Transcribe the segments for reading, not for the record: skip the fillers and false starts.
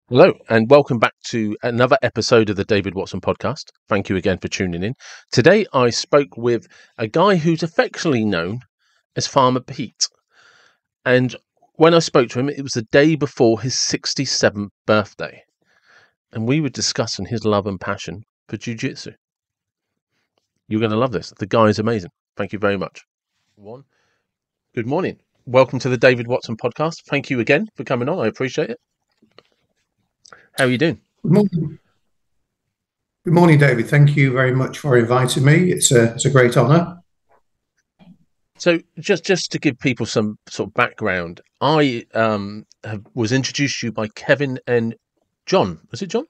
Hello, and welcome back to another episode of the David Watson podcast. Thank you again for tuning in. Today, I spoke with a guy who's affectionately known as Farmer Pete. And when I spoke to him, it was the day before his 67th birthday. And we were discussing his love and passion for Jiu Jitsu. You're going to love this. The guy is amazing. Thank you very much. Good morning. Welcome to the David Watson podcast. Thank you again for coming on. I appreciate it. How are you doing? Good morning. Good morning, David. Thank you very much for inviting me. It's a great honour. So just to give people some sort of background, I was introduced to you by Kevin and John. Was it John?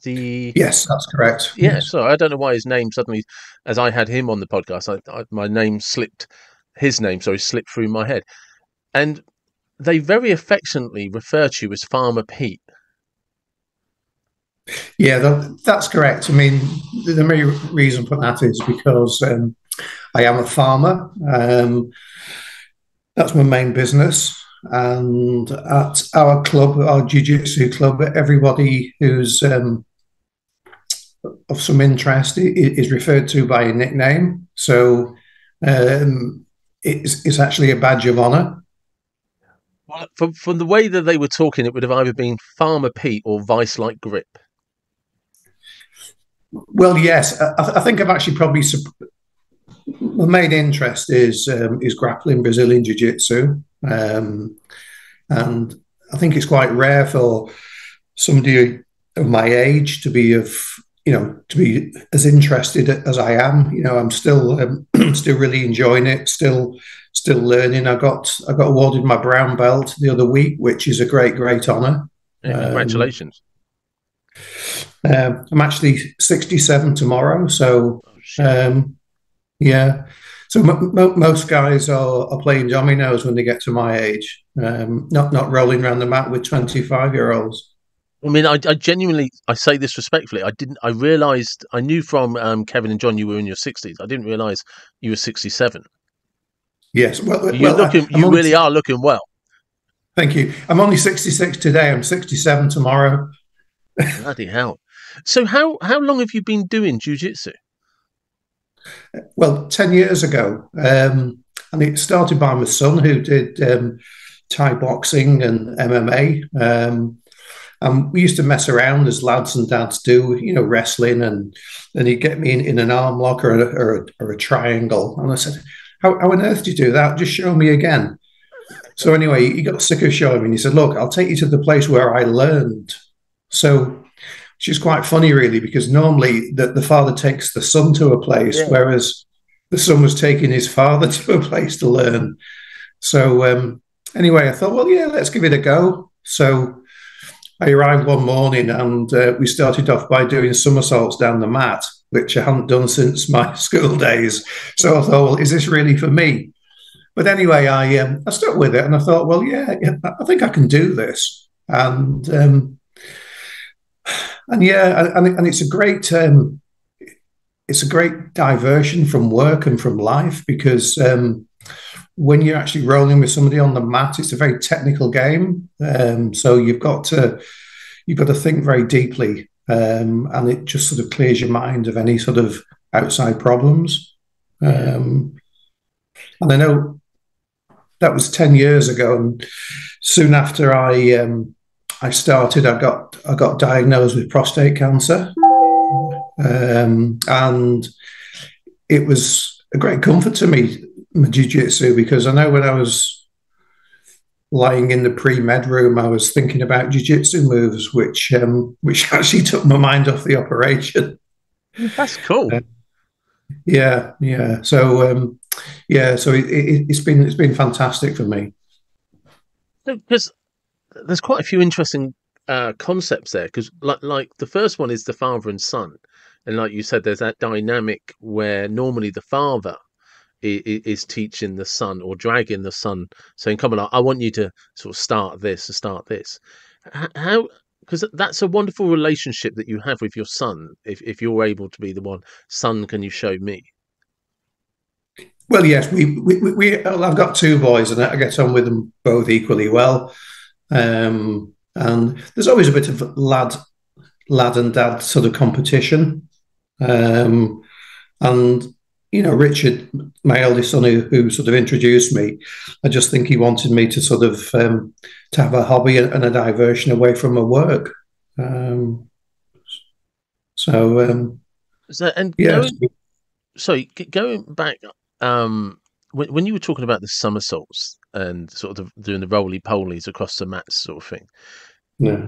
Yes, that's correct. Yeah. Yes. So I don't know why his name suddenly, as I had him on the podcast, my name his name, sorry, slipped through my head, and they very affectionately refer to you as Farmer Pete. Yeah, that's correct. I mean, the main reason for that is because I am a farmer. That's my main business. And at our club, our jiu-jitsu club, everybody who's of some interest is referred to by a nickname. So it's actually a badge of honour. Well, from the way that they were talking, it would have either been Farmer Pete or Vice Like Grip. Well, yes, I think I've actually probably my main interest is grappling Brazilian jiu-jitsu, and I think it's quite rare for somebody of my age to be to be as interested as I am. I'm still still really enjoying it, still learning. I got awarded my brown belt the other week, which is a great honour. Yeah, congratulations. I'm actually 67 tomorrow, so yeah. So most guys are playing dominoes when they get to my age, not rolling around the mat with 25-year-olds. I mean, I genuinely, I say this respectfully. I realised, I knew from Kevin and John you were in your 60s. I didn't realise you were 67. Yes, You really are looking well. Thank you. I'm only 66 today. I'm 67 tomorrow. Bloody hell. So how long have you been doing jiu-jitsu? Well, 10 years ago. And it started by my son who did Thai boxing and MMA. And we used to mess around as lads and dads do, wrestling, and then he'd get me in an arm lock or a triangle. And I said, how on earth do you do that? Just show me again. So anyway, he got sick of showing me and he said, look, I'll take you to the place where I learned. So which is quite funny, really, because normally the father takes the son to a place, whereas the son was taking his father to a place to learn. So anyway, I thought, well, yeah, let's give it a go. So I arrived one morning and we started off by doing somersaults down the mat, which I hadn't done since my school days. So I thought, well, is this really for me? But anyway, I stuck with it and I thought, well, yeah, I think I can do this. And yeah, and it's a great diversion from work and from life because when you're actually rolling with somebody on the mat, it's a very technical game. So you've got to think very deeply, and it just sort of clears your mind of any sort of outside problems. And I know that was 10 years ago, and soon after I started, I got diagnosed with prostate cancer, and it was a great comfort to me, my jiu-jitsu, because I know when I was lying in the pre-med room, I was thinking about jiu-jitsu moves, which actually took my mind off the operation. That's cool. Yeah. So so it's been fantastic for me. Because there's quite a few interesting concepts there. Because like the first one is the father and son, and like you said, there's that dynamic where normally the father is teaching the son or dragging the son, saying, "Come on, I want you to sort of start this and start this." How? Because that's a wonderful relationship that you have with your son. If you're able to be the one, son, can you show me? Well, yes, I've got two boys, and I get on with them both equally well. and there's always a bit of lad and dad sort of competition. Um, and Richard, my eldest son, who sort of introduced me, I just think he wanted me to sort of to have a hobby and a diversion away from my work. Um, so So, and yeah, going back, when you were talking about the somersaults and sort of doing the roly polies across the mats, sort of thing, yeah.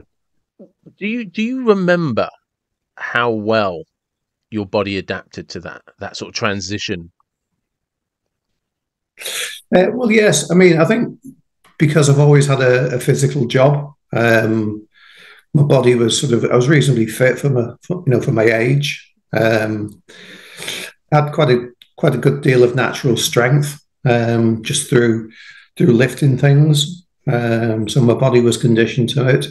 do you remember how well your body adapted to that sort of transition? Well, yes. I mean, I think because I've always had a physical job, my body was sort of I was reasonably fit for my age. Had quite a good deal of natural strength just through lifting things. So my body was conditioned to it.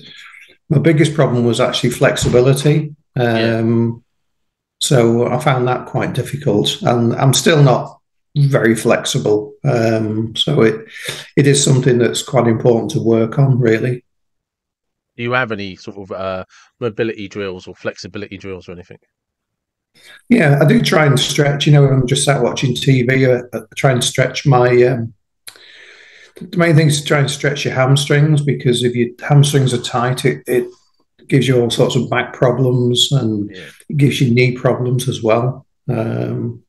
My biggest problem was actually flexibility. Yeah. So I found that quite difficult, and I'm still not very flexible. So it is something that's quite important to work on, really. Do you have any sort of mobility drills or flexibility drills or anything? Yeah, I do try and stretch. When I'm just sat watching TV, I try and stretch my. The main thing is to try and stretch your hamstrings, because if your hamstrings are tight, it gives you all sorts of back problems, and Yeah. it gives you knee problems as well. Oh,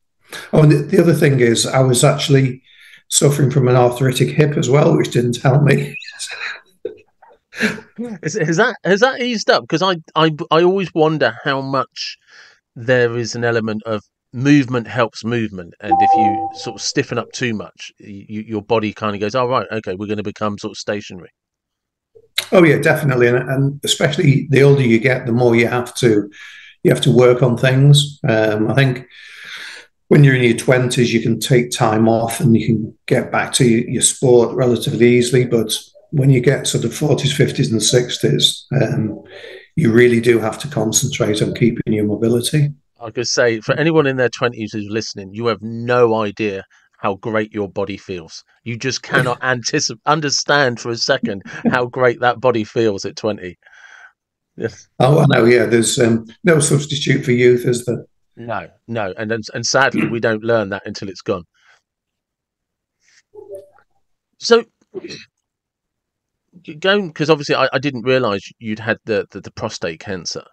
and the other thing is, I was actually suffering from an arthritic hip as well, which didn't help me. Has that eased up? Because I always wonder how much there is an element of movement helps movement, and if you sort of stiffen up too much, your body kind of goes, "Oh right, okay, we're going to become sort of stationary." Oh yeah, definitely, and especially the older you get, the more you have to work on things. I think when you're in your 20s, you can take time off and you can get back to your sport relatively easily. But when you get sort of 40s, 50s, and 60s, you really do have to concentrate on keeping your mobility. I could say for anyone in their 20s who's listening, you have no idea how great your body feels. You just cannot understand for a second how great that body feels at 20. Yes. Oh, I know, yeah, there's no substitute for youth, is there? No, no, and sadly, we don't learn that until it's gone. So going, because obviously I didn't realise you'd had the prostate cancer,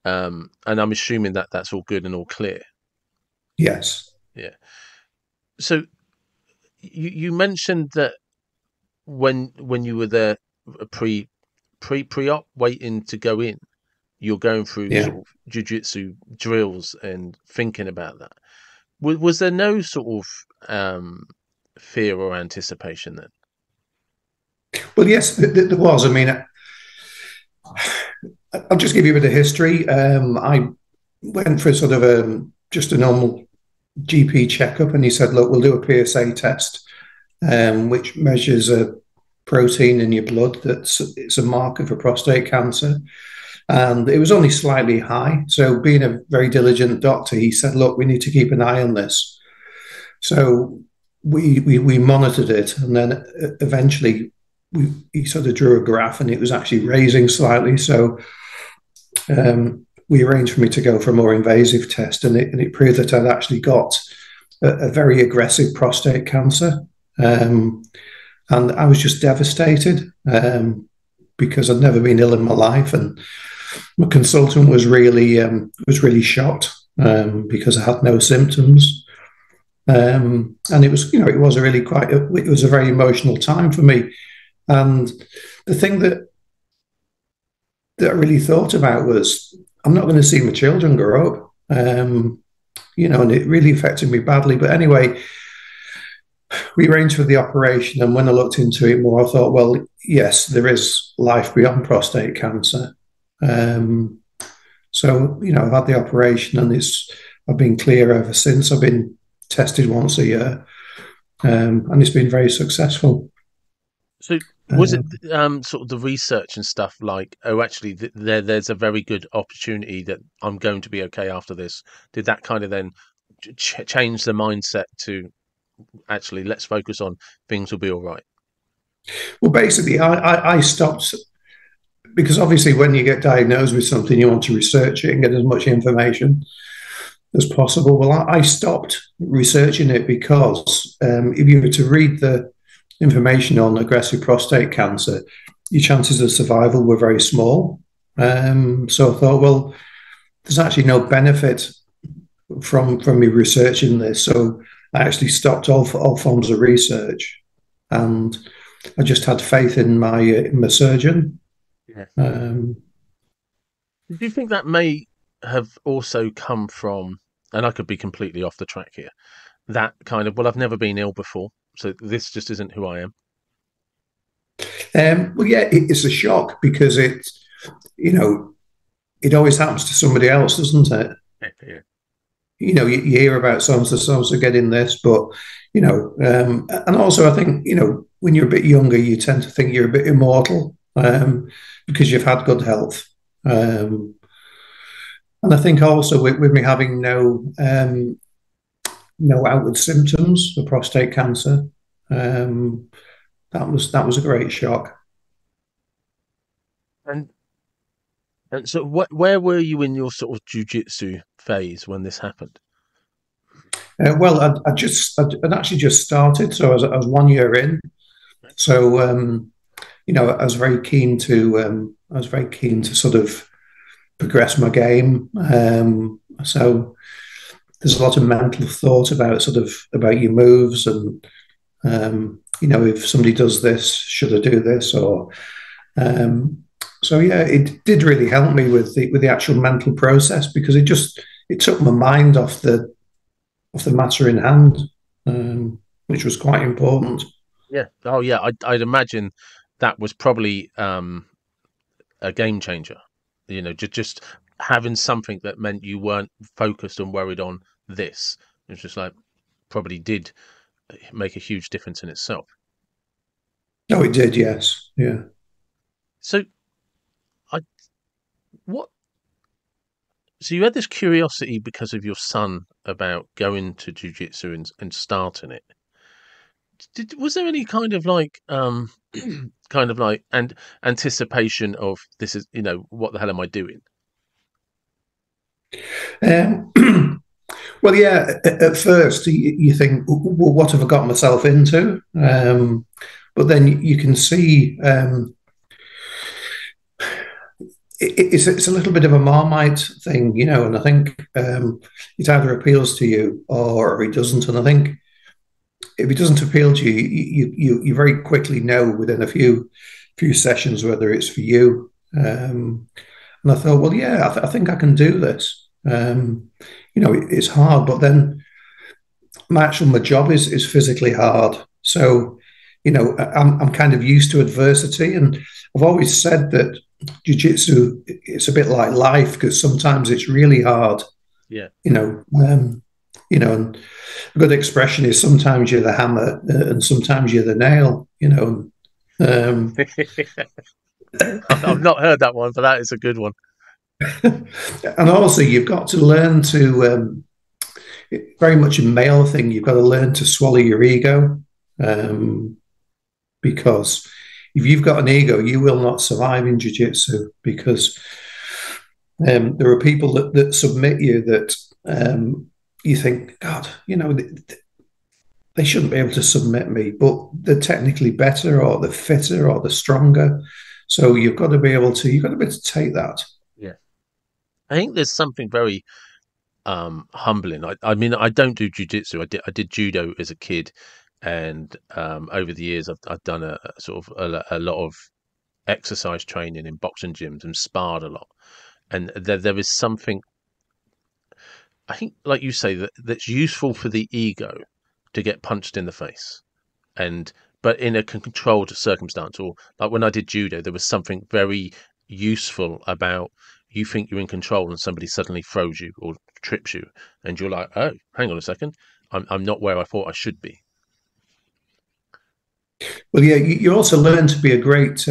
and I'm assuming that that's all good and all clear. Yes. Yeah. So you mentioned that when you were there pre-op waiting to go in, you're going through Yeah. sort of jiu-jitsu drills and thinking about that. Was there no sort of fear or anticipation then? Well, yes, there was. I mean, I'll just give you a bit of history. I went for sort of just a normal GP checkup, and he said, "Look, we'll do a PSA test, which measures a protein in your blood it's a marker for prostate cancer." And it was only slightly high. So, being a very diligent doctor, he said, "Look, we need to keep an eye on this." So we monitored it, and then eventually he sort of drew a graph, and it was actually raising slightly. So we arranged for me to go for a more invasive test, and it proved that I'd actually got a very aggressive prostate cancer. Um, and I was just devastated because I'd never been ill in my life, and my consultant was really shocked because I had no symptoms. And it was it was a very emotional time for me. And the thing that I really thought about was I'm not going to see my children grow up. And it really affected me badly. But anyway, we arranged for the operation, and when I looked into it more, I thought, well, yes, there is life beyond prostate cancer. Um, so I've had the operation, and I've been clear ever since. I've been tested once a year, and it's been very successful. So was it Uh, sort of the research and stuff like, oh, actually, there's a very good opportunity that I'm going to be okay after this? Did that kind of then change the mindset to actually let's focus on things will be all right? well, basically, I stopped because obviously when you get diagnosed with something, you want to research it and get as much information as possible. Well, I stopped researching it because if you were to read the information on aggressive prostate cancer, your chances of survival were very small. So I thought, well, there's actually no benefit from me researching this. So I actually stopped all forms of research, and I just had faith in my surgeon. Yeah. Um, Do you think that may have also come from, and I could be completely off the track here, that kind of, well, I've never been ill before, so this just isn't who I am? well, yeah, it's a shock because you know, it always happens to somebody else, doesn't it? Yeah. You hear about so getting this, but and also I think when you're a bit younger, you tend to think you're a bit immortal because you've had good health, and I think also with me having no outward symptoms of prostate cancer, um, that was a great shock. And and so, where were you in your sort of jujitsu phase when this happened? Well, I'd actually just started, so I was 1 year in. So I was very keen to sort of progress my game. So there's a lot of mental thought about about your moves and if somebody does this, should I do this or um, so yeah, it did really help me with the actual mental process because it took my mind off the matter in hand, which was quite important. Yeah. Oh, yeah. I'd imagine that was probably a game changer. Just having something that meant you weren't focused and worried on this. It's just like probably did make a huge difference in itself. No, it did, yes, yeah. So, I what? So you had this curiosity because of your son about going to jujitsu and starting it. Was there any kind of like kind of like and anticipation of this is what the hell am I doing? Um, well, yeah. At first, you think, well, what have I got myself into? But then you can see it's a little bit of a Marmite thing, and I think it either appeals to you or it doesn't. And I think if it doesn't appeal to you, you very quickly know within a few sessions whether it's for you. And I thought, well, yeah, I think I can do this. It's hard, but then my job is physically hard. So, I'm kind of used to adversity, and I've always said that jiu-jitsu it's a bit like life because sometimes it's really hard. Yeah. And a good expression is sometimes you're the hammer and sometimes you're the nail. Um, I've not heard that one, but that is a good one. and also you've got to learn to very much a male thing. You've got to learn to swallow your ego, because if you've got an ego, you will not survive in jiu-jitsu because there are people that submit you that you think, God, they shouldn't be able to submit me, but they're technically better or they're fitter or they're stronger. So you've got to be able to take that. Yeah. I think there's something very humbling. I mean, I don't do jujitsu. I did judo as a kid, and over the years I've done a sort of a lot of exercise training in boxing gyms and sparred a lot. And there is something, I think, like you say, that's useful for the ego to get punched in the face, and but in a controlled circumstance. Or like when I did judo, there was something very useful about you think you're in control and somebody suddenly throws you or trips you, and you're like, oh, hang on a second, I'm not where I thought I should be. Well, yeah, you also learn to be a great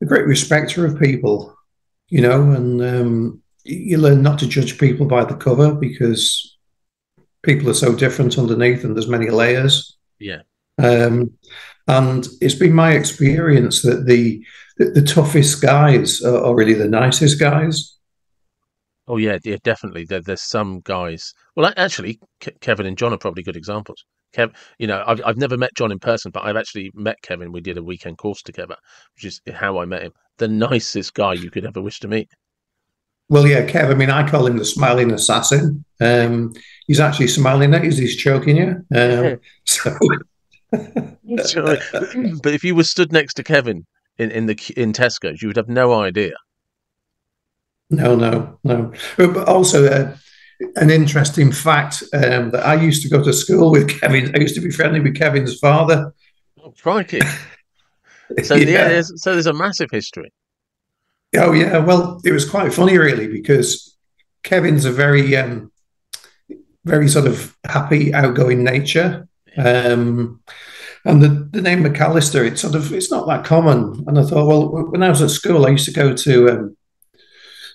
respecter of people, and you learn not to judge people by the cover because people are so different underneath and there's many layers. Yeah. Um, and it's been my experience that the toughest guys are really the nicest guys. Oh yeah, yeah, definitely. There's some guys. Well, actually, Kevin and John are probably good examples. I've never met John in person, but I've actually met Kevin. We did a weekend course together, which is how I met him. The nicest guy you could ever wish to meet. Well, yeah, Kev. I mean, I call him the smiling assassin. He's actually smiling at you as he's choking you. So Sorry. But if you were stood next to Kevin in Tesco's, you would have no idea. no, no, no. But also, an interesting fact that I used to go to school with Kevin. I used to be friendly with Kevin's father. Oh, crikey! So yeah, Yeah. there's a massive history. Oh, yeah. Well, it was quite funny, really, because Kevin's a very sort of happy, outgoing nature. And the name McAllister, it's not that common. And I thought, well, when I was at school, I used to go to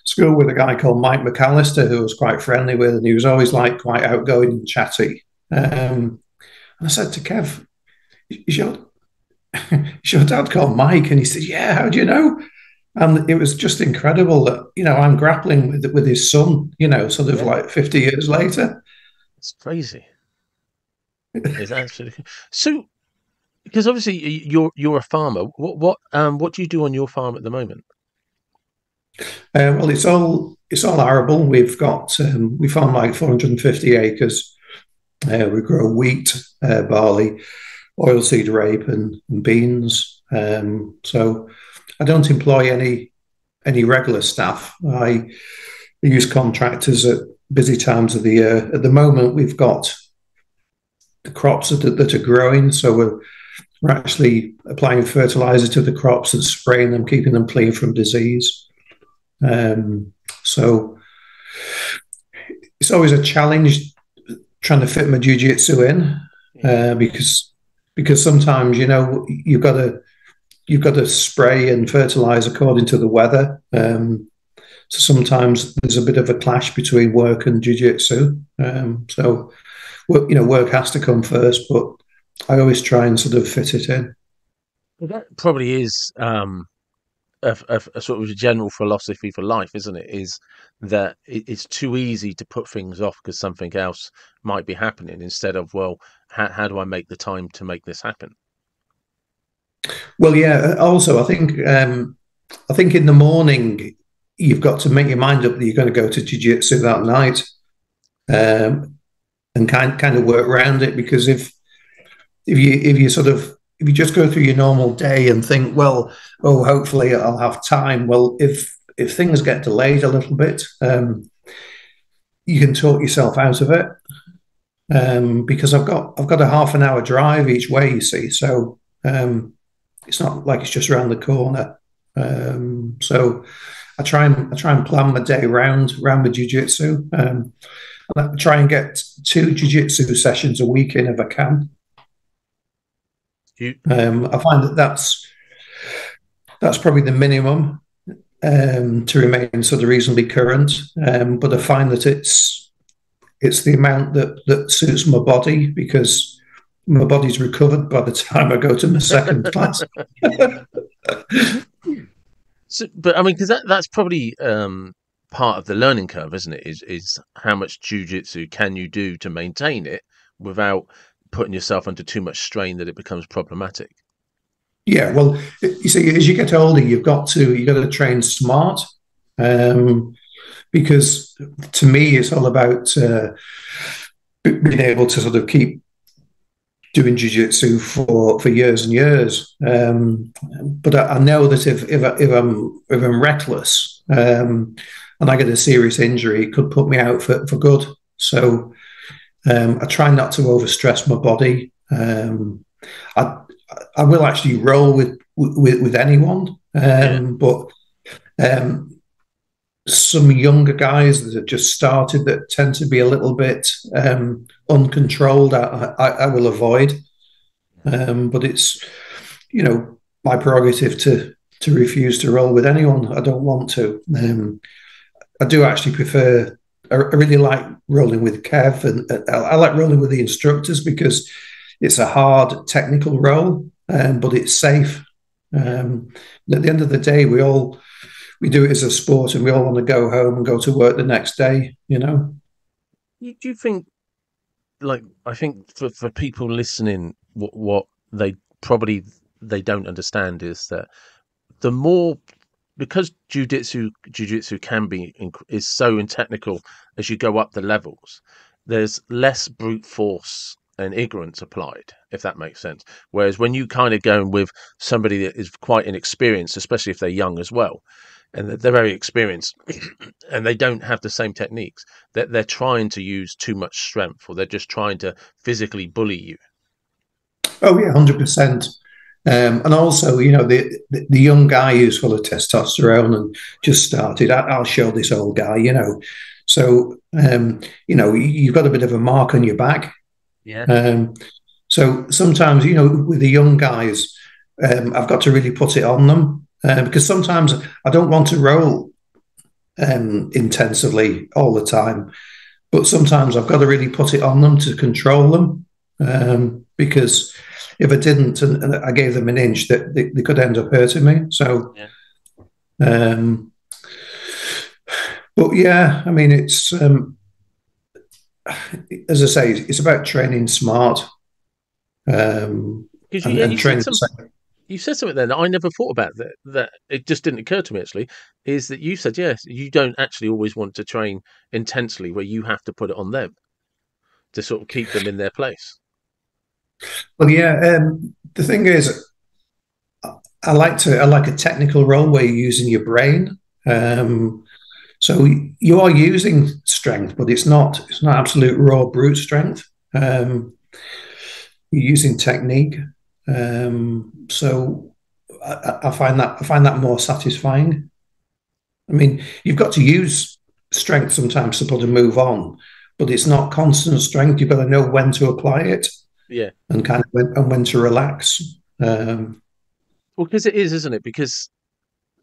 school with a guy called Mike McAllister, who I was quite friendly with, and he was always like quite outgoing and chatty. And I said to Kev, "Is is your dad called Mike?" And he said, "Yeah, how do you know?" And it was just incredible that, I'm grappling with his son, sort of Yeah, like 50 years later. it's crazy. It's absolutely so. Because obviously you're a farmer. What do you do on your farm at the moment? Well, it's all arable. We farm like 450 acres. We grow wheat, barley, oilseed rape, and beans. So I don't employ any regular staff. I use contractors at busy times of the year. At the moment, we've got the crops that are growing, so we're actually applying fertilizer to the crops and spraying them, keeping them clean from disease. So it's always a challenge trying to fit my jiu-jitsu in, because sometimes you've got to spray and fertilize according to the weather. So sometimes there's a bit of a clash between work and jiu-jitsu. So work has to come first, but I always try and sort of fit it in. Well, that probably is a sort of a general philosophy for life, isn't it? Is that it's too easy to put things off because something else might be happening instead of, well, how do I make the time to make this happen? Well, yeah. Also, I think in the morning you've got to make your mind up that you're going to go to jiu-jitsu that night, and kind of work around it. Because if you just go through your normal day and think, well, oh, hopefully I'll have time. Well, if things get delayed a little bit, you can talk yourself out of it. Because I've got a half an hour drive each way, you see. So it's not like it's just around the corner. So I try and plan my day around the jiu-jitsu. I try and get 2 jiu-jitsu sessions a week in if I can. You, I find that's probably the minimum, to remain sort of reasonably current. But I find that it's the amount that suits my body, because my body's recovered by the time I go to my second class. so, but I mean, because that's probably part of the learning curve, isn't it? Is how much jujitsu can you do to maintain it without putting yourself under too much strain that it becomes problematic. Yeah, well, you see, as you get older, you got to train smart, um, because to me, it's all about being able to sort of keep doing jiu-jitsu for years and years. But I know that if I'm reckless, and I get a serious injury, it could put me out for good. So I try not to overstress my body. I I will actually roll with anyone, Yeah. but some younger guys that have just started that tend to be a little bit uncontrolled, I will avoid. But it's my prerogative to refuse to roll with anyone. I don't want to. I do actually prefer. I really like rolling with Kev, and I like rolling with the instructors because it's a hard technical roll, but it's safe. At the end of the day, we do it as a sport, and we all want to go home and go to work the next day. Do you think, like, I think for people listening, what they probably they don't understand is that the more, because jiu-jitsu can be is so technical as you go up the levels, there's less brute force and ignorance applied, if that makes sense. Whereas when you kind of go in with somebody that is quite inexperienced, especially if they're young as well, and they're very experienced, and they don't have the same techniques, that they're trying to use too much strength, or they're just trying to physically bully you. Oh yeah, 100%. And also, the young guy who's full of testosterone and just started, I'll show this old guy. So, you've got a bit of a mark on your back. Yeah. So sometimes, with the young guys, I've got to really put it on them because sometimes I don't want to roll intensively all the time, but sometimes I've got to really put it on them to control them because if I didn't and I gave them an inch, that they could end up hurting me. So, Yeah. But yeah, I mean, it's as I say, it's about training smart. Because And training. You said something then that I never thought about, that it just didn't occur to me actually, is that you said, yes, you don't actually always want to train intensely where you have to put it on them to sort of keep them in their place. Well, yeah. The thing is, I like a technical role where you're using your brain. So you are using strength, but it's not absolute raw brute strength. You're using technique. So I find that more satisfying. I mean, you've got to use strength sometimes to put a move on, but it's not constant strength. You've got to know when to apply it. Yeah. And kind of when to relax. Well, because it is, isn't it? Because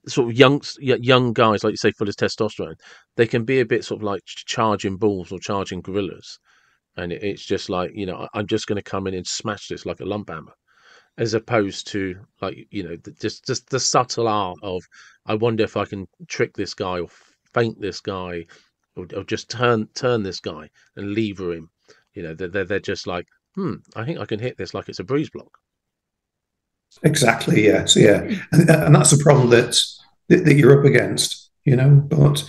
sort of young guys, like you say, full of testosterone, they can be a bit sort of like charging bulls or charging gorillas, and it's just like, I'm just going to come in and smash this like a lump hammer, as opposed to, like, just the subtle art of, I wonder if I can trick this guy or feint this guy, or just turn this guy and lever him. They're just like, I think I can hit this like it's a breeze block. Exactly. Yeah. So yeah, and that's the problem that you're up against. But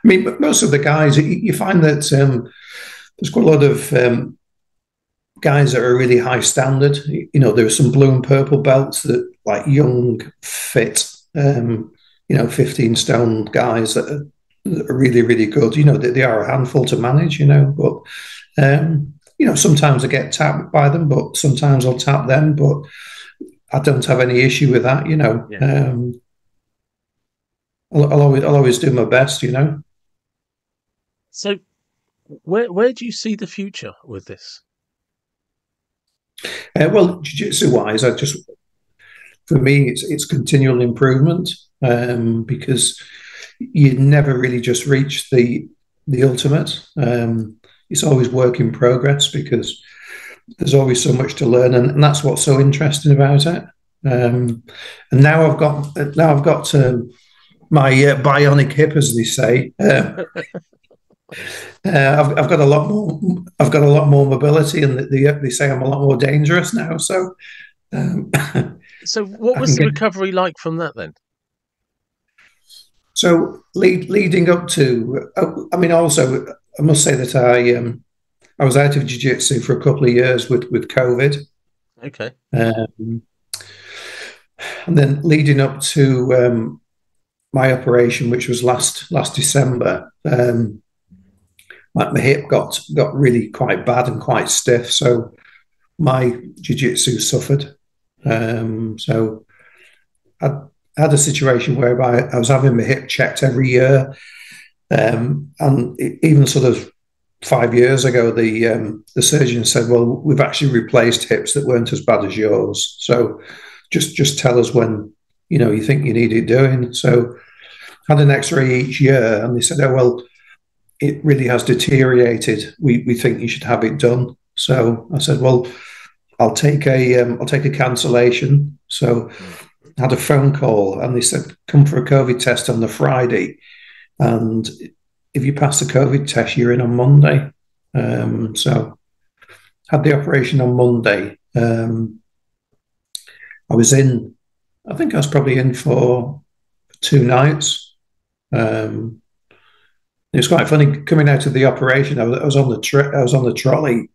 I mean, most of the guys, you find that there's quite a lot of guys that are really high standard. There are some blue and purple belts that, like, young, fit, 15 stone guys that are really, really good. They are a handful to manage. But sometimes I get tapped by them, but sometimes I'll tap them. But I don't have any issue with that. Yeah. I'll always do my best. So, where do you see the future with this? Well, jiu-jitsu wise, for me, it's continual improvement because you never really just reach the ultimate. It's always work in progress because there's always so much to learn, and that's what's so interesting about it. And now I've got my bionic hip, as they say. I've got a lot more. I've got a lot more mobility, and they say I'm a lot more dangerous now. So, so what was the recovery like from that then? So leading up to, I mean, also I must say that I was out of jiu-jitsu for a couple of years with COVID. Okay. And then leading up to my operation, which was last December, my hip got really quite bad and quite stiff, so my jiu-jitsu suffered. So I had a situation whereby I was having my hip checked every year, and even sort of 5 years ago, the surgeon said, "Well, we've actually replaced hips that weren't as bad as yours. So just tell us when you think you need it doing." So I had an X-ray each year, and they said, "Oh well, it really has deteriorated. We think you should have it done." So I said, "Well, I'll take a cancellation." So had a phone call and they said, come for a COVID test on the Friday. And if you pass the COVID test, you're in on Monday. So had the operation on Monday. I was in, I think I was probably in for 2 nights. It was quite funny coming out of the operation. I was on the trolley,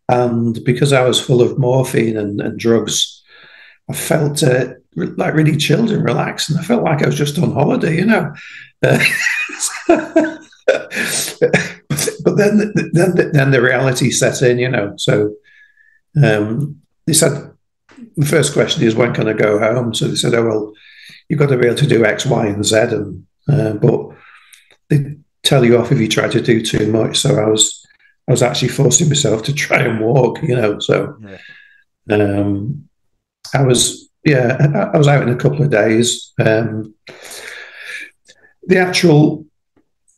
and because I was full of morphine and drugs, I felt like really chilled and relaxed, and I felt like I was just on holiday, you know. Uh, but then the reality set in, you know. So they said the first question is, when can I go home? So they said, oh well, you've got to be able to do X, Y, and Z, and but they tell you off if you try to do too much. So I was actually forcing myself to try and walk, you know. So I was out in a couple of days. The actual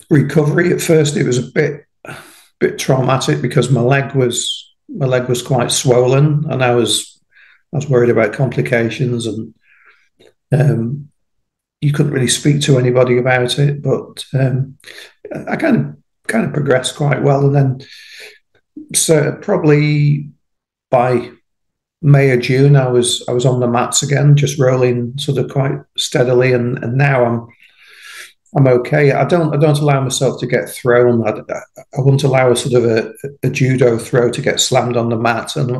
recovery at first, it was a bit traumatic because my leg was quite swollen, and I was worried about complications, and you couldn't really speak to anybody about it. But I kind of progressed quite well, and then so probably by May or June, I was on the mats again, just rolling sort of quite steadily, and now I'm okay. I don't allow myself to get thrown. I won't allow a sort of a judo throw to get slammed on the mat, and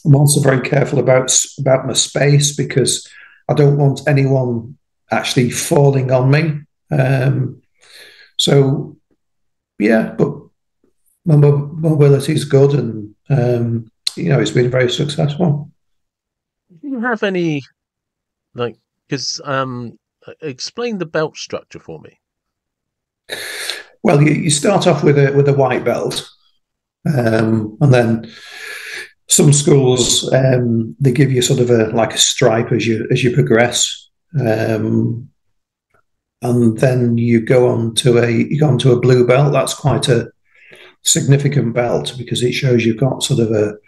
I'm also very careful about my space because I don't want anyone actually falling on me. So yeah, but my mobility is good, and it's been very successful. Do you have any, like, because explain the belt structure for me? Well, you start off with a white belt, and then some schools they give you sort of a stripe as you progress, and then you go on to a blue belt. That's quite a significant belt because it shows you've got sort of a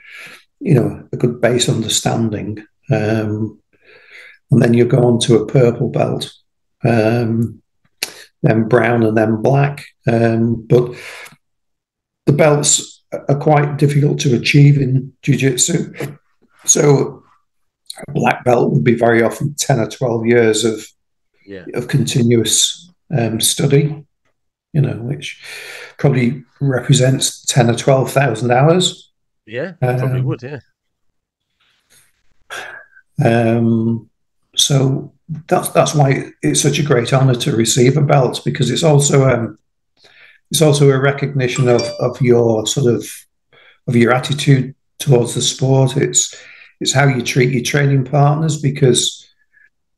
good base understanding. And then you go on to a purple belt, then brown, and then black. But the belts are quite difficult to achieve in jiu-jitsu. So a black belt would be very often 10 or 12 years of continuous study, which probably represents 10 or 12,000 hours. Yeah, probably would, yeah. So that's why it's such a great honor to receive a belt, because it's also a recognition of your of your attitude towards the sport. It's how you treat your training partners, because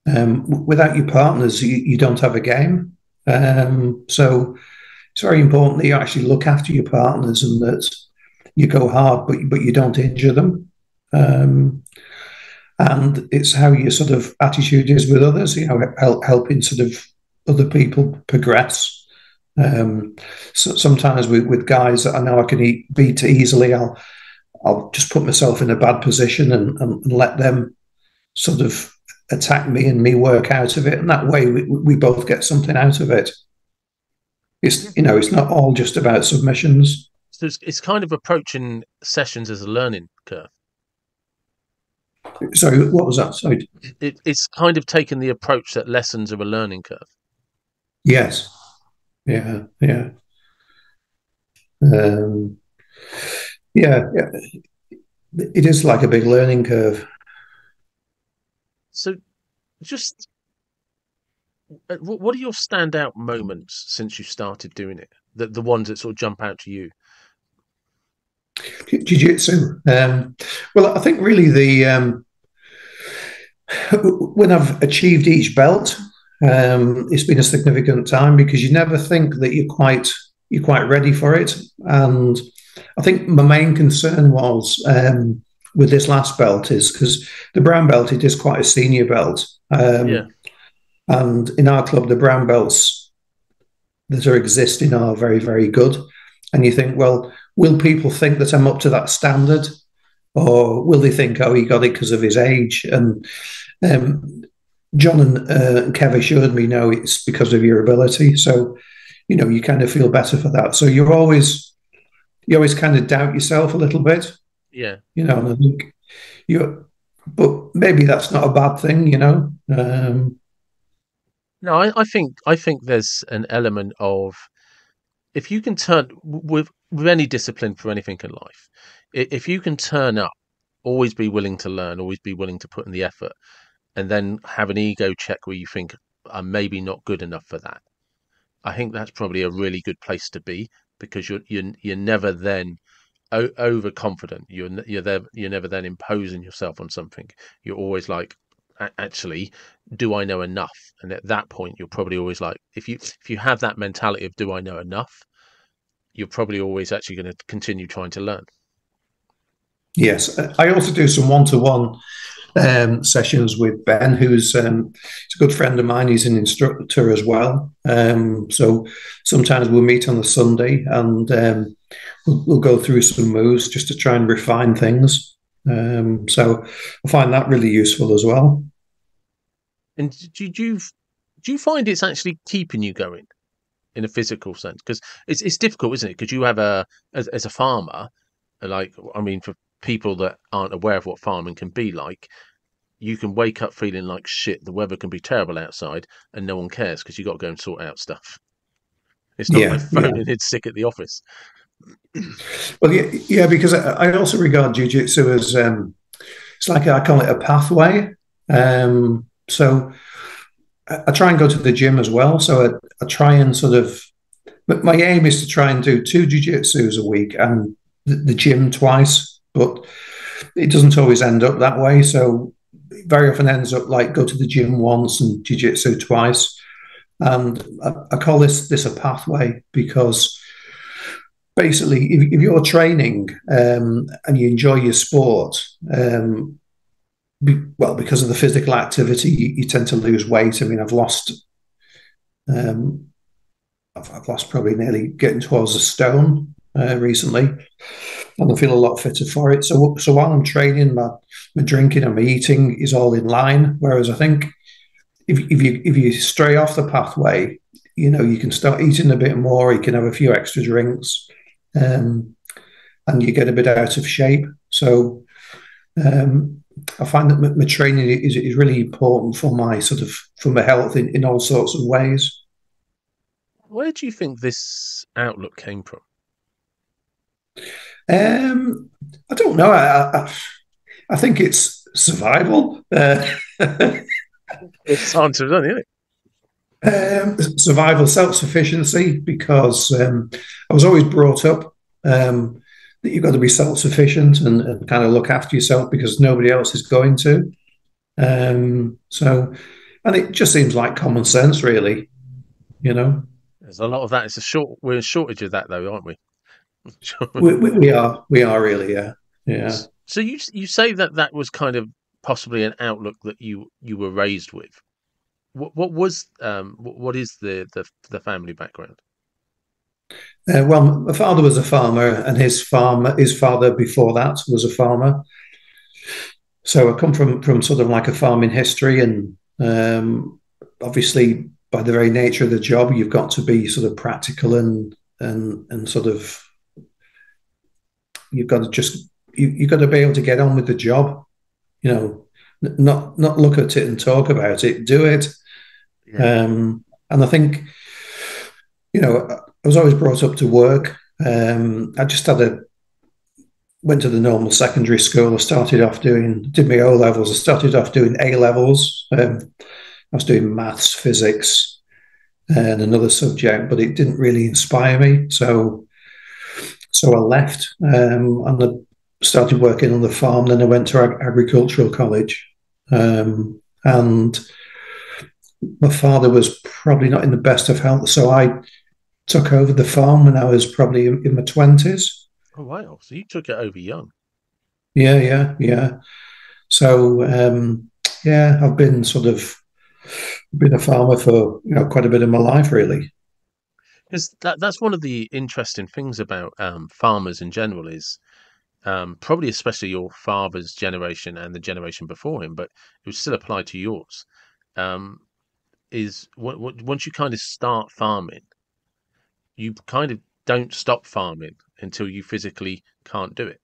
without your partners, you don't have a game. So it's very important that you actually look after your partners and that you go hard, but you don't injure them. And it's how your sort of attitude is with others, helping sort of other people progress. So sometimes with guys that I know I can beat easily, I'll just put myself in a bad position and let them sort of attack me and me work out of it. And that way we both get something out of it. It's not all just about submissions. So it's kind of approaching sessions as a learning curve. Sorry, what was that? Sorry. It's kind of taken the approach that lessons are a learning curve. Yes. Yeah. Yeah. Yeah. It is like a big learning curve. So just what are your standout moments since you started doing it? The ones that sort of jump out to you? Jiu-jitsu. Well, I think really when I've achieved each belt, it's been a significant time, because you never think that you're quite ready for it. And I think my main concern was with this last belt is because the brown belt, it is quite a senior belt. And in our club, the brown belts that are existing are very, very good. And you think, well, will people think that I'm up to that standard? Or will they think, oh, he got it because of his age? And John and Kev assured me, no, it's because of your ability. So, you kind of feel better for that. So you always kind of doubt yourself a little bit, Yeah. and I think but maybe that's not a bad thing. No, I think there's an element of, if you can turn with any discipline for anything in life, if you can turn up, always be willing to learn, always be willing to put in the effort, and then have an ego check where you think, I'm maybe not good enough for that. I think that's probably a really good place to be, because you're never then overconfident. You're never then imposing yourself on something. You're always like, actually, do I know enough? And at that point, you're probably always like, if you have that mentality of do I know enough, you're probably always actually going to continue trying to learn. Yes, I also do some one-to-one sessions with Ben, he's a good friend of mine. He's an instructor as well. So sometimes we'll meet on a Sunday and we'll go through some moves just to try and refine things. So I find that really useful as well. And do you find it's actually keeping you going in a physical sense? Because it's difficult, isn't it? Because you have as a farmer, like, I mean, for people that aren't aware of what farming can be like, you can wake up feeling like shit. The weather can be terrible outside, and no one cares because you got to go and sort out stuff. It's not like Yeah, yeah. phoning in sick at the office. Well, yeah, yeah, because I also regard jiu-jitsu as it's like I call it a pathway. So I try and go to the gym as well. So I try and sort of, but my aim is to try and do two jiu-jitsus a week and the gym twice, but it doesn't always end up that way. So it very often ends up like go to the gym once and jiu-jitsu twice. And I call this a pathway because basically, if you're training and you enjoy your sport, because of the physical activity, you tend to lose weight. I mean, um, I've lost probably nearly getting towards a stone recently, and I feel a lot fitter for it. So while I'm training, my drinking and my eating is all in line. Whereas I think if you stray off the pathway, you can start eating a bit more. You can have a few extra drinks, um, and you get a bit out of shape. So I find that my training is really important for my for my health in all sorts of ways. Where do you think this outlook came from? Um, I don't know. I think it's survival. It's answered, isn't it? Survival, self sufficiency, because I was always brought up that you've got to be self sufficient and kind of look after yourself because nobody else is going to. So, and it just seems like common sense, really. You know, There's a lot of that. We're in shortage of that, though, aren't we? we are really, yeah, yeah. So you say that that was kind of possibly an outlook that you were raised with. What is the family background? Well, my father was a farmer, and his father before that was a farmer. So I come from sort of like a farming history, and obviously by the very nature of the job, you've got to be sort of practical and sort of you've got to just you've got to be able to get on with the job. You know, not look at it and talk about it, do it. Yeah. And I think I was always brought up to work. I just went to the normal secondary school. I did my O levels. I started off doing A levels. I was doing maths, physics, and another subject, but it didn't really inspire me. So I left and I started working on the farm. Then I went to agricultural college, and my father was probably not in the best of health, so I took over the farm when I was probably in my 20s. Oh wow! So you took it over young. Yeah, yeah, yeah. So yeah, I've been a farmer for quite a bit of my life, really. Because that's one of the interesting things about farmers in general is, probably especially your father's generation and the generation before him, but it would still apply to yours. um, is once you kind of start farming, you kind of don't stop farming until you physically can't do it,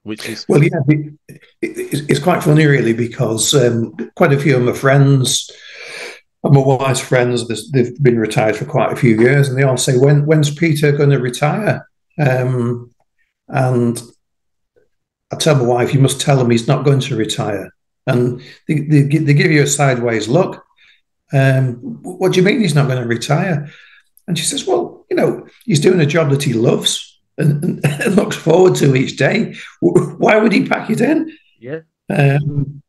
which is Well, yeah, it's quite funny, really, because quite a few of my friends, and my wife's friends, they've been retired for quite a few years, and they all say, when's Peter going to retire? And I tell my wife, you must tell him he's not going to retire. And they give you a sideways look. What do you mean he's not going to retire? And she says, well, he's doing a job that he loves and looks forward to each day. Why would he pack it in? yeah. And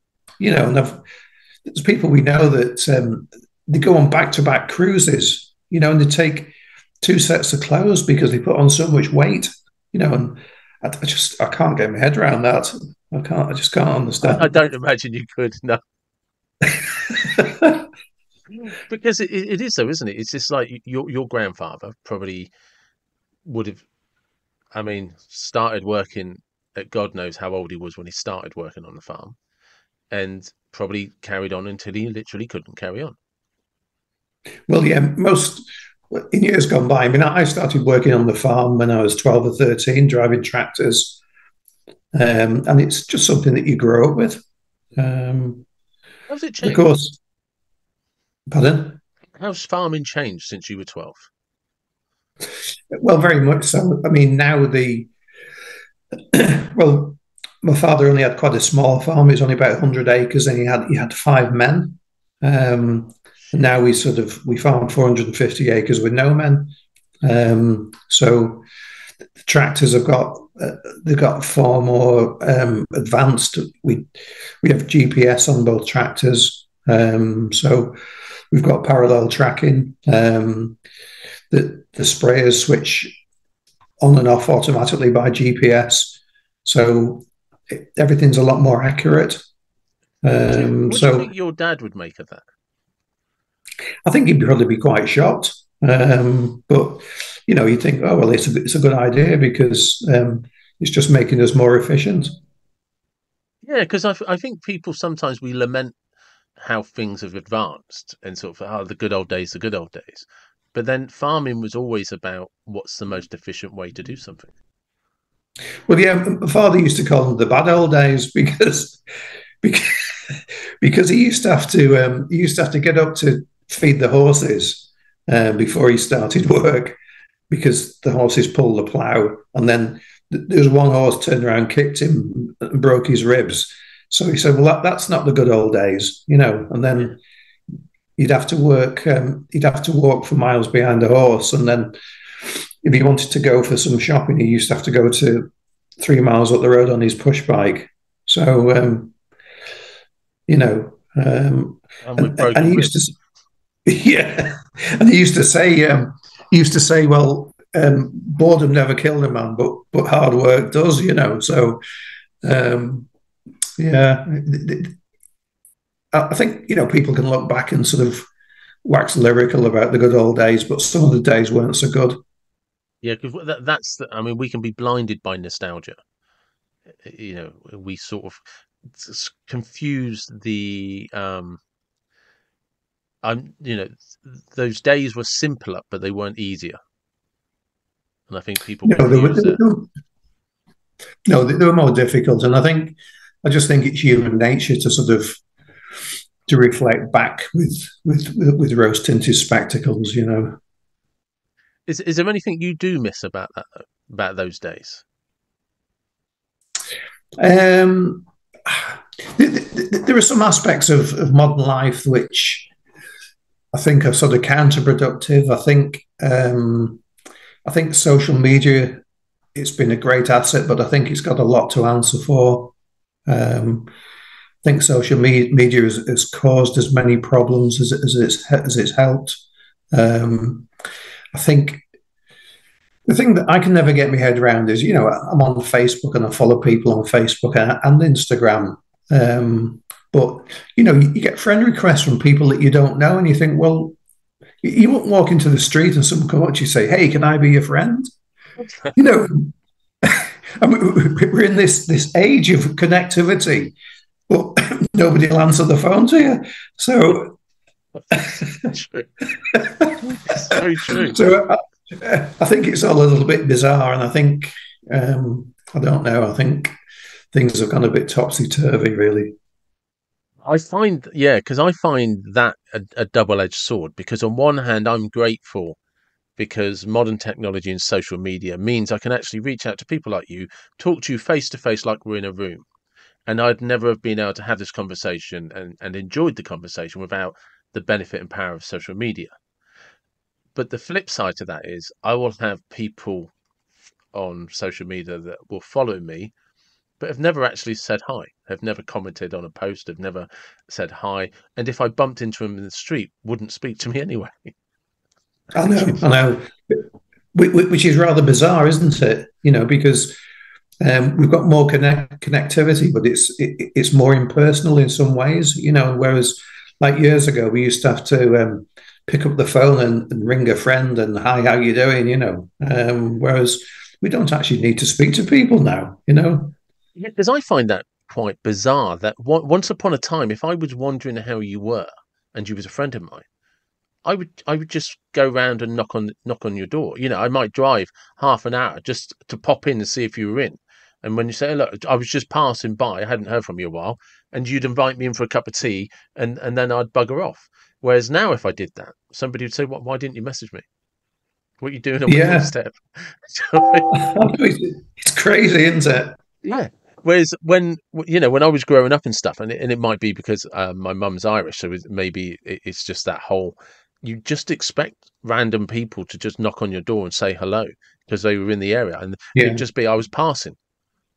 there's people we know that they go on back-to-back cruises, and they take two sets of clothes because they put on so much weight, and I can't get my head around that. I just can't understand. I don't imagine you could, no. Because it is so, isn't it? It's just like your grandfather probably would have, I mean, started working at God knows how old he was when he started working on the farm, and probably carried on until he literally couldn't carry on. Well, yeah, in years gone by. I mean, I started working on the farm when I was 12 or 13, driving tractors, and it's just something that you grow up with. How's it Of changed? course, pardon. How's farming changed since you were 12? Well, very much so. I mean, now well, my father only had quite a small farm. It was only about 100 acres, and he had five men. And now we farm 450 acres with no men. So the tractors they've got far more advanced. We have GPS on both tractors, so we've got parallel tracking. The sprayers switch on and off automatically by GPS, so everything's a lot more accurate. What do you think your dad would make of that? I think he'd probably be quite shocked. But you think, oh well, it's a good idea because it's just making us more efficient. Yeah, because I think people sometimes we lament how things have advanced and sort of the good old days, the good old days. But then farming was always about what's the most efficient way to do something. Well, yeah, my father used to call them the bad old days because, because he used to have to get up to feed the horses before he started work because the horses pulled the plough, and then there was one horse turned around, kicked him, and broke his ribs. So he said, "Well, that's not the good old days, And then he'd have to work. He'd have to walk for miles behind a horse, and then if he wanted to go for some shopping, he used to have to go to 3 miles up the road on his push bike. So, And with and broken he used ribs. to, yeah, and he used to say, well, boredom never killed a man, but hard work does, So, yeah, I think people can look back and sort of wax lyrical about the good old days, but some of the days weren't so good. Yeah, because I mean, we can be blinded by nostalgia. We sort of confuse I'm, those days were simpler, but they weren't easier. And I think people No, they were, confuse that. no, they were more difficult, and I just think it's human nature to sort of to reflect back with rose tinted spectacles. Is there anything you do miss about that, though, about those days? Um, there are some aspects of modern life which I think are sort of counterproductive. I think social media, it's been a great asset, but I think it's got a lot to answer for. I think social media has caused as many problems as it's helped. I think the thing that I can never get my head around is, I'm on Facebook and I follow people on Facebook and Instagram. But, you get friend requests from people that you don't know, and you think, well, you won't walk into the street and someone come up to you and say, hey, can I be your friend? I mean, we're in this age of connectivity. but nobody will answer the phone to you. So, True. It's very true. so I think it's all a little bit bizarre, and I think I don't know. I think things have gone a bit topsy turvy, really. I find, yeah, because I find that a double-edged sword. Because on one hand, I'm grateful because modern technology and social media means I can actually reach out to people like you, talk to you face to face like we're in a room. And I'd never have been able to have this conversation and enjoyed the conversation without the benefit and power of social media. But the flip side to that is I will have people on social media that will follow me, but have never actually said hi, have never commented on a post, have never said hi. And if I bumped into them in the street, wouldn't speak to me anyway. I know, which is rather bizarre, isn't it? Because we've got more connectivity, but it's more impersonal in some ways. Whereas like years ago, we used to have to pick up the phone and ring a friend and hi, how you doing? Whereas we don't actually need to speak to people now. Yeah, because I find that quite bizarre that once upon a time, if I was wondering how you were and you was a friend of mine, I would just go round and knock on your door. I might drive half an hour just to pop in and see if you were in. And when you say, look, I was just passing by, I hadn't heard from you a while, and you'd invite me in for a cup of tea, and then I'd bugger off. Whereas now, if I did that, somebody would say, why didn't you message me? What are you doing on my Yeah, doorstep? it's crazy, isn't it? Yeah. Whereas when I was growing up and stuff, and it might be because my mum's Irish, so maybe it's just that whole. You just expect random people to just knock on your door and say hello because they were in the area, and it'd Yeah, just be I was passing.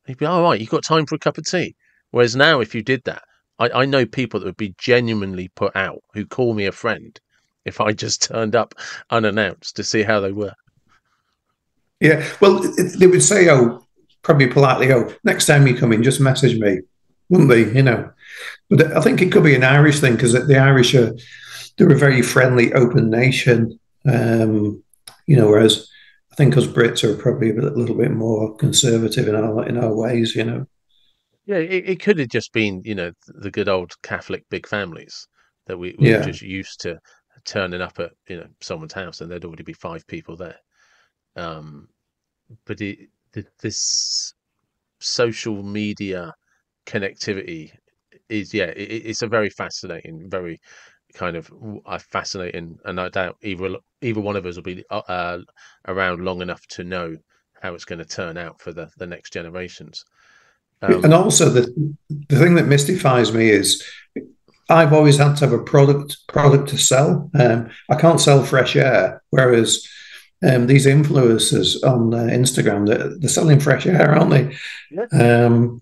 He'd be, all right, you got time for a cup of tea. Whereas now, if you did that, I know people that would be genuinely put out who call me a friend if I just turned up unannounced to see how they were. yeah. Well, they would say, "Oh, probably politely, oh, next time you come in, just message me," wouldn't they? But I think it could be an Irish thing because the Irish they're a very friendly, open nation. Whereas I think us Brits are probably a little bit more conservative in our ways. Yeah, it could have just been, the good old Catholic big families that we were Yeah, just used to turning up at, someone's house and there'd already be five people there. Um, but this social media connectivity is, yeah, it's a very fascinating, very kind of fascinating, and I doubt either one of us will be around long enough to know how it's going to turn out for the next generations. and Um, also the thing that mystifies me is I've always had to have a product to sell. I can't sell fresh air, whereas these influencers on Instagram they're selling fresh air, aren't they? yeah, Um,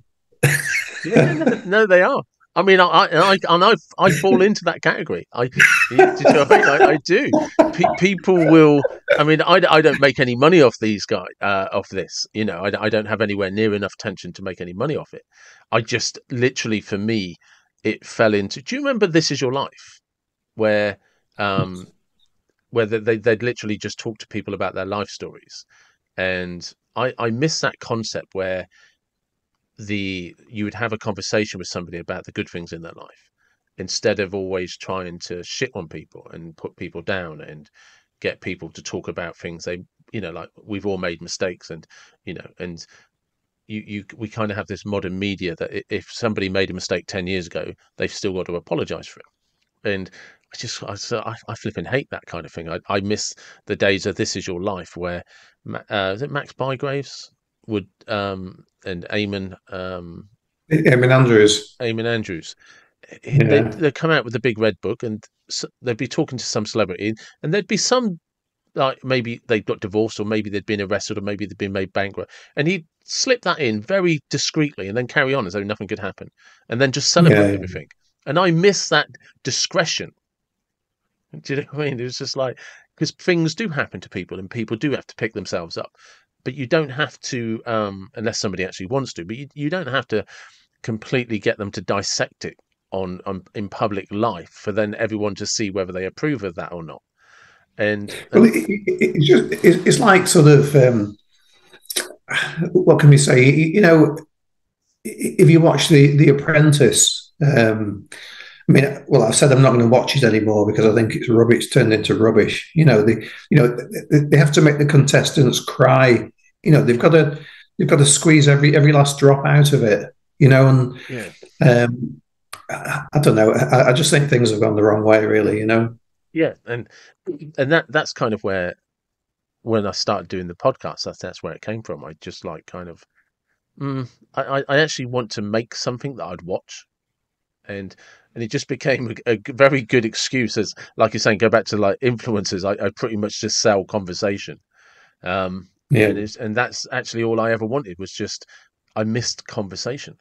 yeah, no, they are. I mean, I fall into that category. Do you know what I mean? I do. People will. I mean, I don't make any money off these guys, off this. I don't have anywhere near enough tension to make any money off it. I just literally, for me, it fell into. Do you remember This Is Your Life, where um, where they'd literally just talk to people about their life stories, and I miss that concept where you would have a conversation with somebody about the good things in their life instead of always trying to shit on people and put people down and get people to talk about things they like we've all made mistakes and we kind of have this modern media that if somebody made a mistake 10 years ago they've still got to apologize for it. And I flipping hate that kind of thing. I miss the days of This Is Your Life where is it Max Bygraves would and Eamon Andrews, Eamon Andrews. yeah, They'd come out with a big red book and they'd be talking to some celebrity and there'd be some like maybe they got divorced or maybe they'd been arrested or maybe they'd been made bankrupt and he'd slip that in very discreetly and then carry on as though nothing could happen and then just celebrate yeah. everything. And I miss that discretion. Do you know what I mean? It was just like because things do happen to people and people do have to pick themselves up. But you don't have to, unless somebody actually wants to. But you don't have to completely get them to dissect it on in public life for then everyone to see whether they approve of that or not. And Well, and it's like sort of what can we say? If you watch the Apprentice, I mean, well, I've said I'm not going to watch it anymore because I think it's rubbish. It's turned into rubbish. They have to make the contestants cry. They've got to squeeze every last drop out of it. And Yeah. I don't know. I just think things have gone the wrong way, really. Yeah, and that's kind of where when I started doing the podcast, that's where it came from. I just like kind of I actually want to make something that I'd watch, and it just became a very good excuse, as like you're saying, go back to like influencers. I pretty much just sell conversation, Yeah. and that's actually all I ever wanted was just I missed conversation.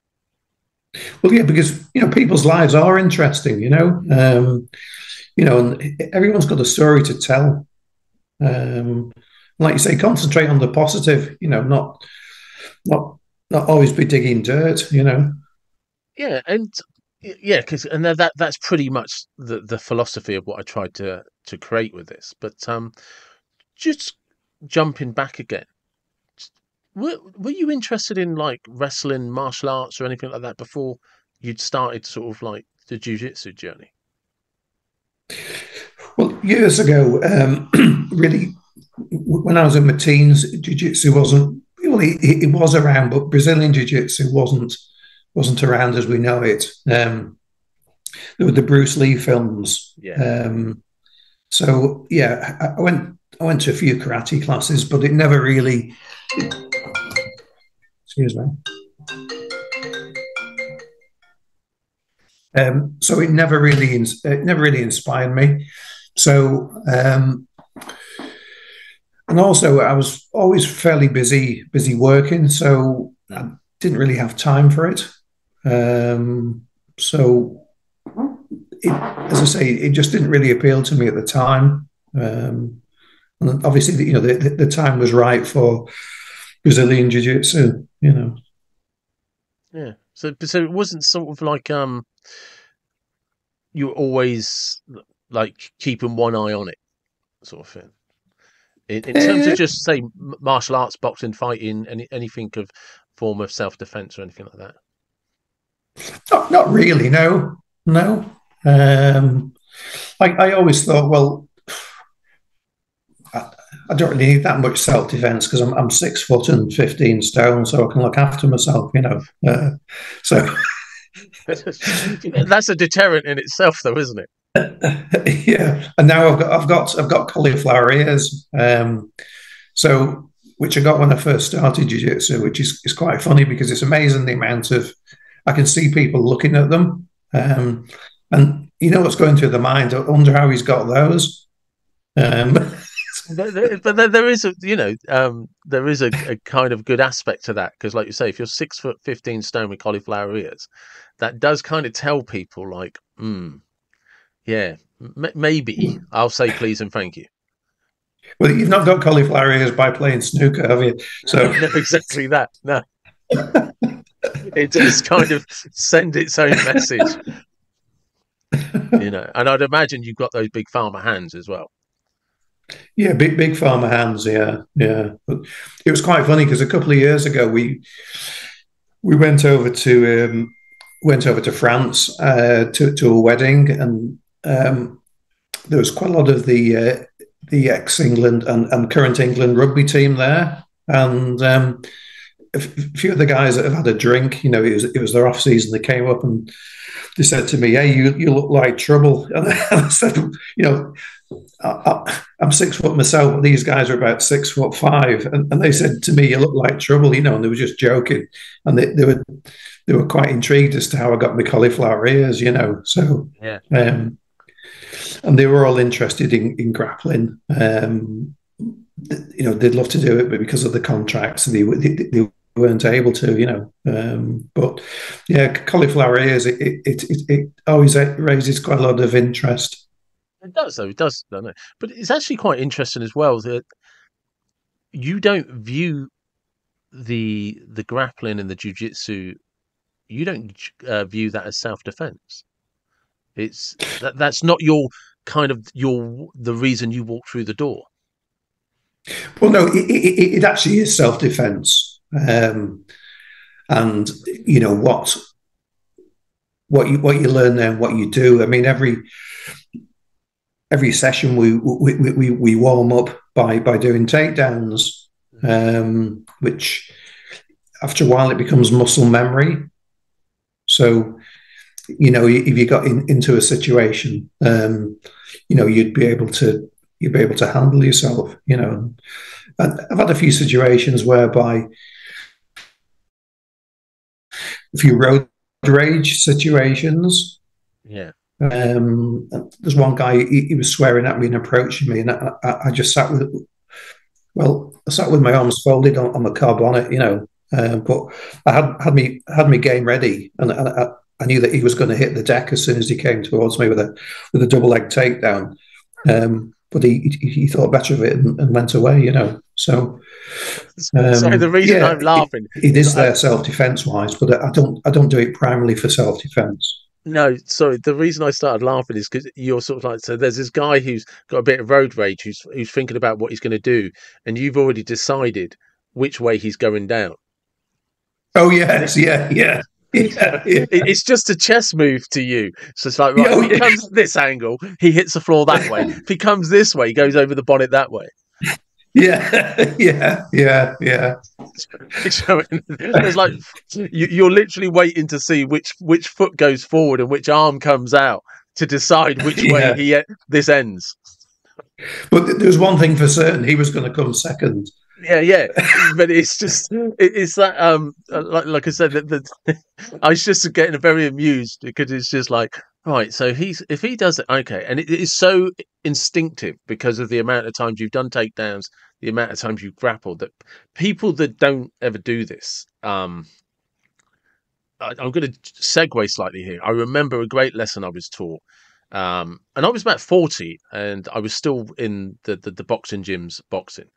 Well, yeah, because people's lives are interesting. And everyone's got a story to tell. Like you say, concentrate on the positive. Not not always be digging dirt. Yeah, and yeah, because and that's pretty much the philosophy of what I tried to create with this. But just jumping back again, were you interested in like wrestling, martial arts, or anything like that before you'd started sort of like the jiu-jitsu journey? Well, years ago, really, when I was in my teens, jiu-jitsu wasn't. Well, it was around, but Brazilian jiu-jitsu wasn't around as we know it. There were the Bruce Lee films. Yeah. So yeah, I went to a few karate classes, but it never really. Excuse me. So it never really inspired me. So and also I was always fairly busy working, so I didn't really have time for it. So as I say, it just didn't really appeal to me at the time. And obviously, the time was right for Brazilian jiu-jitsu. Yeah. So it wasn't sort of like you were always like keeping one eye on it, sort of thing. In terms of Eh, just say martial arts, boxing, fighting, anything of form of self defense or anything like that. not really. No, no. I always thought, well, I, I don't really need that much self defense because I'm 6 foot and 15 stone, so I can look after myself. So That's a deterrent in itself, though, isn't it? yeah. And now I've got cauliflower ears. So which I got when I first started jiu-jitsu, which is quite funny because it's amazing the amount of I can see people looking at them. And what's going through the mind. I wonder how he's got those. Um, But there is there is a kind of good aspect to that because, like you say, if you're 6 foot 15 stone with cauliflower ears, that does kind of tell people like, yeah, maybe I'll say please and thank you. well, you've not got cauliflower ears by playing snooker, have you? So No, exactly that. No, it does kind of send its own message, And I'd imagine you've got those big farmer hands as well. yeah, big farmer hands, yeah, yeah. But it was quite funny because a couple of years ago we went over to France to a wedding, and there was quite a lot of the ex England and current England rugby team there, and a few of the guys that have had a drink, it was their off season. They came up and they said to me, "Hey, you look like trouble." And I said, I'm 6 foot myself, but these guys are about 6'5", and they said to me, "You look like trouble," and they were just joking, and they were quite intrigued as to how I got my cauliflower ears, So, Yeah. and they were all interested in grappling. They'd love to do it, but because of the contracts, they weren't able to. But yeah, cauliflower ears, it always raises quite a lot of interest. It does, though. It does, doesn't it? But it's actually quite interesting as well that you don't view the grappling and the jujitsu. You don't view that as self defense. That's not your kind of the reason you walk through the door. Well, no, it actually is self defense. And what what you learn there and what you do. I mean, every session we warm up by doing takedowns, which after a while it becomes muscle memory. So, if you got into a situation, you'd be able to handle yourself. And I've had a few situations whereby a few road rage situations. Yeah. There's one guy, he was swearing at me and approaching me, and I just sat with my arms folded on the car bonnet, but I had me game ready, and I knew that he was going to hit the deck as soon as he came towards me with a double leg takedown. But he thought better of it and went away, So, so the reason I'm laughing, it is there self-defense wise, but I don't do it primarily for self-defense. No, sorry. The reason I started laughing is because you're sort of like, so there's this guy who's got a bit of road rage, who's thinking about what he's going to do, and you've already decided which way he's going down. Oh yes, yeah. It's just a chess move to you. So it's like, right, if he comes this angle, he hits the floor that way. If he comes this way, he goes over the bonnet that way. Yeah. There's like you're literally waiting to see which foot goes forward and which arm comes out to decide which way this ends. But there's one thing for certain: he was going to come second. Yeah. But it's just it's that like I said, I was just getting very amused because it's just like, right, so if he does it, okay, and it is so instinctive because of the amount of times you've done takedowns, the amount of times you've grappled, that people that don't ever do this, I'm going to segue slightly here. I remember a great lesson I was taught, and I was about 40, and I was still in the boxing gyms boxing,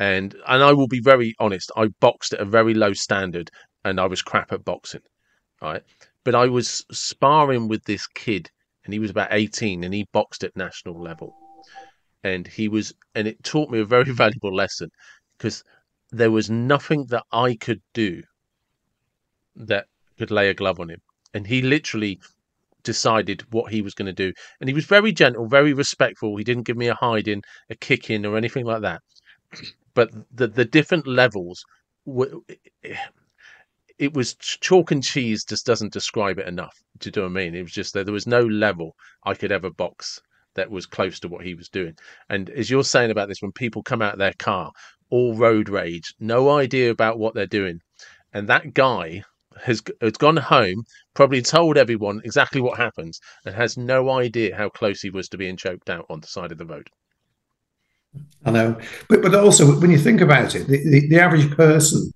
and I will be very honest, I boxed at a very low standard, and I was crap at boxing, right? But I was sparring with this kid, and he was about 18, and he boxed at national level. And it taught me a very valuable lesson, because there was nothing that I could do that could lay a glove on him. And he literally decided what he was going to do. And he was very gentle, very respectful. He didn't give me a hiding, a kick in, or anything like that. But the different levels it was chalk and cheese, just doesn't describe it enough. Do you know what I mean? It was just that there was no level I could ever box that was close to what he was doing. And as you're saying about this, when people come out of their car, all road rage, no idea about what they're doing. And that guy has gone home, probably told everyone exactly what happens, and has no idea how close he was to being choked out on the side of the road. I know. But also, when you think about it, the average person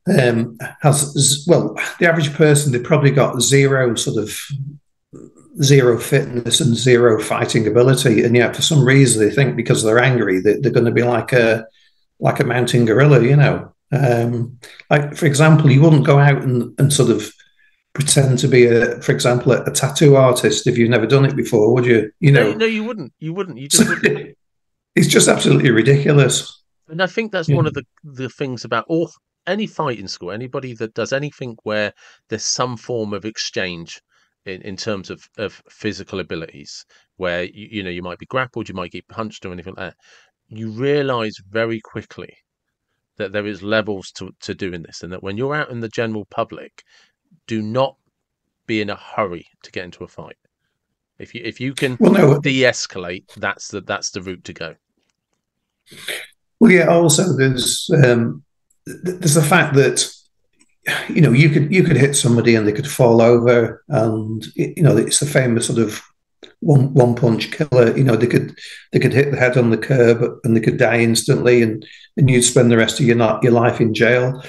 the average person, they've probably got zero fitness and zero fighting ability, and yet for some reason they think because they're angry that they're going to be like a mountain gorilla. Like, for example, you wouldn't go out and sort of pretend to be a tattoo artist if you've never done it before, would you? No, you wouldn't. You just wouldn't. It's just absolutely ridiculous. And I think that's one of the things about any fighting school, anybody that does anything where there's some form of exchange in terms of physical abilities, where you might be grappled, you might get punched or anything like that, you realise very quickly that there is levels to doing this, and that when you're out in the general public, do not be in a hurry to get into a fight. If you can de-escalate, that's the route to go. Well, yeah. Also, there's the fact that you could hit somebody and they could fall over, and it's the famous sort of one punch killer. They could hit the head on the curb and they could die instantly, and you'd spend the rest of your life in jail.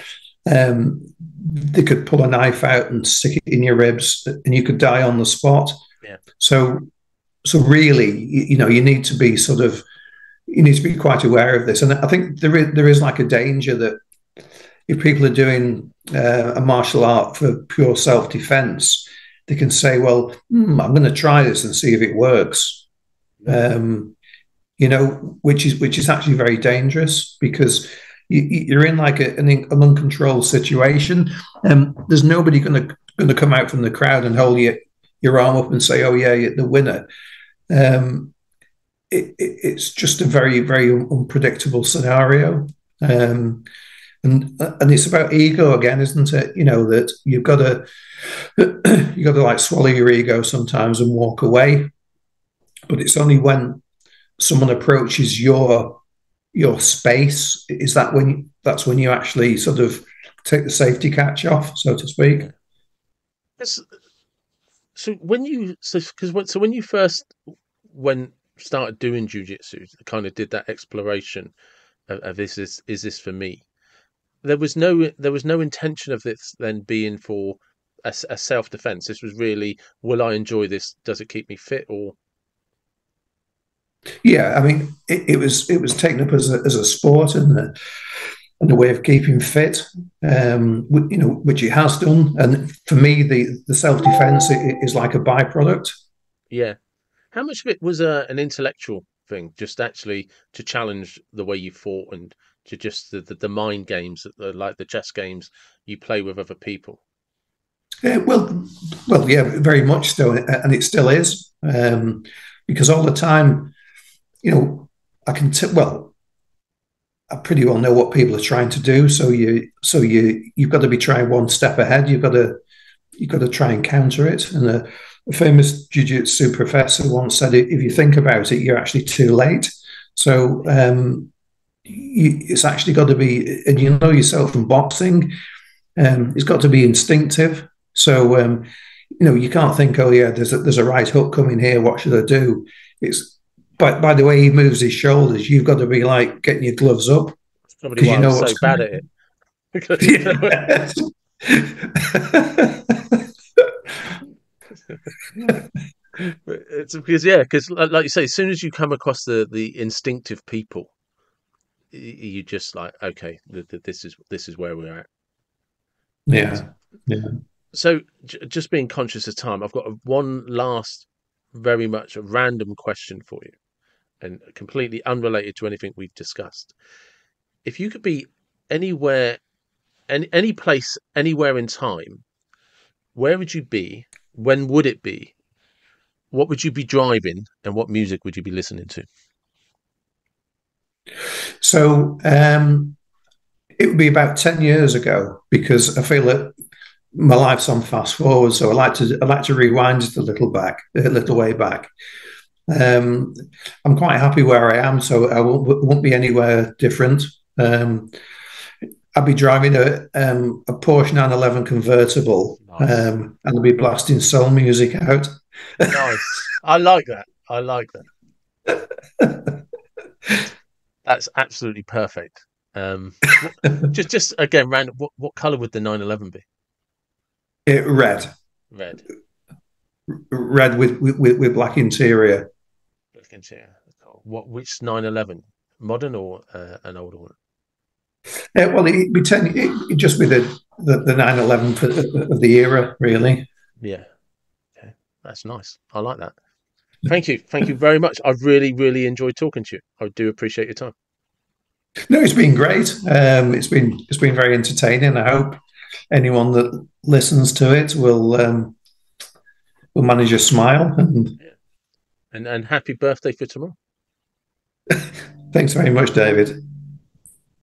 They could pull a knife out and stick it in your ribs, and you could die on the spot. Yeah. So really, you need to be quite aware of this, and I think there is like a danger that if people are doing a martial art for pure self-defense, they can say, well, I'm going to try this and see if it works. Which is actually very dangerous, because you're in like an uncontrolled situation. There's nobody going going to come out from the crowd and hold your arm up and say, "Oh yeah, you're the winner." Um, it's just a very, very unpredictable scenario. And it's about ego again, isn't it? You know that you got to like swallow your ego sometimes and walk away. But it's only when someone approaches your space is that when that's when you actually sort of take the safety catch off, so to speak. Yes. So when you first when started doing jujitsu, kind of did that exploration of is this for me? There was no intention of this then being for a self defense. This was really, will I enjoy this? Does it keep me fit? Or Yeah, I mean, it was taken up as a sport and a way of keeping fit, you know, which it has done. And for me, the self defense is like a byproduct. yeah, how much of it was an intellectual thing, just actually to challenge the way you fought and to just the mind games, like the chess games you play with other people? Well, yeah, very much so, and it still is, because all the time, you know, well, I pretty well know what people are trying to do. You've got to be trying one step ahead. You've got to try and counter it. And a famous jiu-jitsu professor once said, "If you think about it, you're actually too late." So it's actually got to be, and you know yourself in boxing, it's got to be instinctive. So you know, you can't think, "Oh yeah, there's a right hook coming here. What should I do?" It's by the way he moves his shoulders, you've got to be like getting your gloves up That's probably because why you I know was so what's bad coming. at it. It's because yeah, because like you say, as soon as you come across the instinctive people, you just like, okay, this is where we're at. And Yeah, yeah. so, just being conscious of time, I've got one last, very much a random question for you, and completely unrelated to anything we've discussed. If you could be anywhere, any place, anywhere in time, where would you be? When would it be? What would you be driving, and what music would you be listening to? So it would be about 10 years ago because I feel that my life's on fast forward, so I like to rewind just a little way back. Um, I'm quite happy where I am, so I won't be anywhere different. Um, I'll be driving a Porsche 911 convertible, Nice, and I'll be blasting soul music out. nice. I like that. I like that. That's absolutely perfect. What, just again, random. What color would the 911 be? Red, Red. red with black interior. Look into it. Cool. What? Which 911? Modern or an older one? Well, it'd just be the 911 of the era, really. Yeah. Okay. That's nice. I like that. Thank you. Thank you very much. I've really, really enjoyed talking to you. I do appreciate your time. No, it's been great. It's been very entertaining. I hope anyone that listens to it will manage a smile. And Yeah. And happy birthday for tomorrow. thanks very much, David.